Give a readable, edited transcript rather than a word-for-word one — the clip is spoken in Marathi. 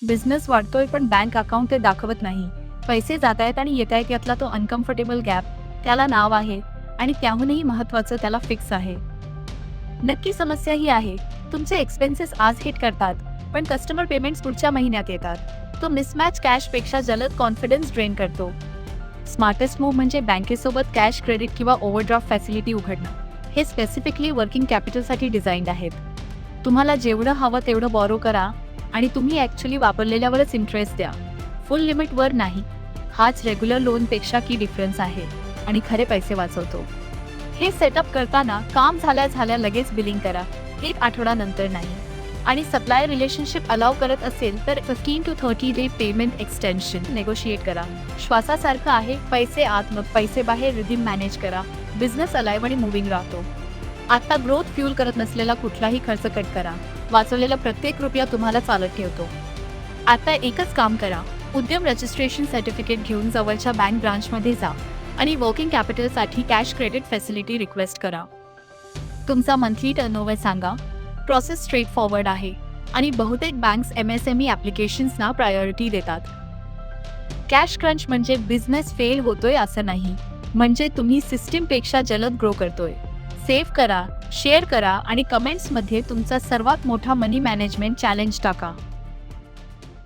बिझनेस वाढतोय पण बँक अकाउंट ते दाखवत नाही. पैसे जात आहेत आणि येत आहेत यातला तो अनकम्फर्टेबल गॅप, त्याला नाव आहे आणि त्याहूनही महत्त्वाचं त्याला फिक्स आहे. नक्की समस्या ही आहे, तुमचे एक्सपेन्सेस आज हिट करतात, पण कस्टमर पेमेंट्स पुढच्या महिन्यात येतात. तो मिसमॅच कॅशपेक्षा जलद कॉन्फिडन्स ड्रेन करतो. स्मार्टेस्ट मूव्ह म्हणजे बँकेसोबत कॅश क्रेडिट किंवा ओव्हरड्राफ्ट फॅसिलिटी उघडणं. हे स्पेसिफिकली वर्किंग कॅपिटलसाठी डिझाईन्ड आहेत. तुम्हाला जेवढं हवं तेवढं बॉरो करा आणि तुम्ही ॲक्च्युली वापरलेल्यावरच इंटरेस्ट द्या, फुल लिमिटवर नाही. हाच रेग्युलर लोनपेक्षा की डिफरन्स आहे आणि खरे पैसे वाचवतो. हे सेटअप करताना काम झाल्या लगेच बिलिंग करा, 1 आठवड्यानंतर नाही. आणि सप्लायर रिलेशनशिप अलाव करत असेल तर 15 to 30 day payment extension negotiate करा. श्वासासारखं आहे, पैसे आत मग पैसे बाहेर, रिदीम मॅनेज करा. बिझनेस अलाइव्ह आणि मुव्हिंग राहतो. आता ग्रोथ फ्यूल करत नसलेला कुठलाही खर्च कट करा. वाचवलेला प्रत्येक रुपया तुम्हाला चालत ठेवतो. आता एकच काम करा, उद्यम रजिस्ट्रेशन सर्टिफिकेट घेऊन जवळच्या बँक ब्रांचमध्ये जा आणि वर्किंग कॅपिटलसाठी कॅश क्रेडिट फॅसिलिटी रिक्वेस्ट करा. तुमचा मंथली टर्नओव्हर सांगा. प्रोसेस स्ट्रेट फॉरवर्ड आहे आणि बहुतेक बँक्स MSME ॲप्लिकेशन्सना प्रायोरिटी देतात. कॅश क्रंच म्हणजे बिझनेस फेल होतोय असं नाही, म्हणजे तुम्ही सिस्टीमपेक्षा जलद ग्रो करतोय. सेव्ह करा, शेअर करा आणि कमेंट्समध्ये तुमचा सर्वात मोठा मनी मॅनेजमेंट चॅलेंज टाका.